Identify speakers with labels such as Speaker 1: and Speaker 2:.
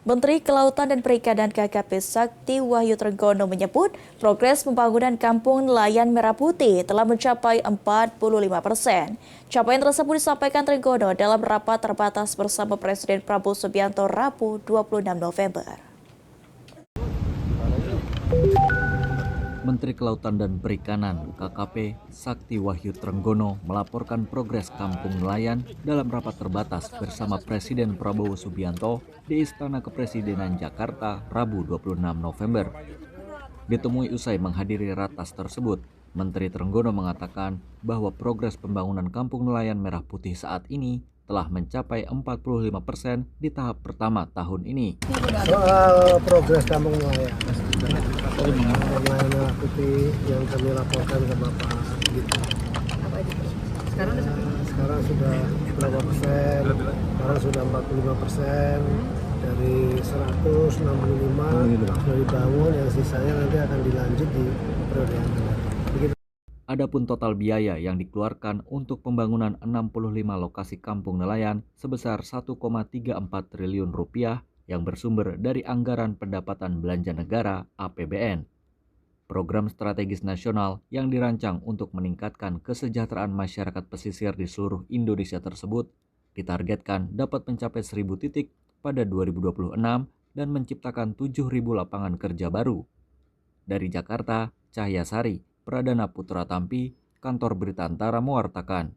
Speaker 1: Menteri Kelautan dan Perikanan KKP Sakti Wahyu Trenggono menyebut progres pembangunan Kampung Nelayan Merah Putih telah mencapai 45%. Capaian tersebut disampaikan Trenggono dalam rapat terbatas bersama Presiden Prabowo Subianto Rabu 26 November.
Speaker 2: Menteri Kelautan dan Perikanan (KKP) Sakti Wahyu Trenggono melaporkan progres Kampung Nelayan dalam rapat terbatas bersama Presiden Prabowo Subianto di Istana Kepresidenan Jakarta Rabu 26 November. Ditemui usai menghadiri ratas tersebut, Menteri Trenggono mengatakan bahwa progres pembangunan Kampung Nelayan Merah Putih saat ini telah mencapai 45% di tahap pertama tahun ini.
Speaker 3: Soal progres Kampung Nelayan Merah Putih yang kami laporkan ke Bapak gitu. Sekarang sudah berapa persen? Sekarang sudah 45%. Dari 165 sudah dibangun, yang sisanya nanti akan dilanjut di periode yang akan datang.
Speaker 2: Adapun total biaya yang dikeluarkan untuk pembangunan 65 lokasi kampung nelayan sebesar 1,34 triliun rupiah yang bersumber dari anggaran pendapatan belanja negara (APBN). Program strategis nasional yang dirancang untuk meningkatkan kesejahteraan masyarakat pesisir di seluruh Indonesia tersebut ditargetkan dapat mencapai 1.000 titik pada 2026 dan menciptakan 7.000 lapangan kerja baru. Dari Jakarta, Cahya Sari, Pradana Putra Tampi, Kantor Berita Antara mewartakan.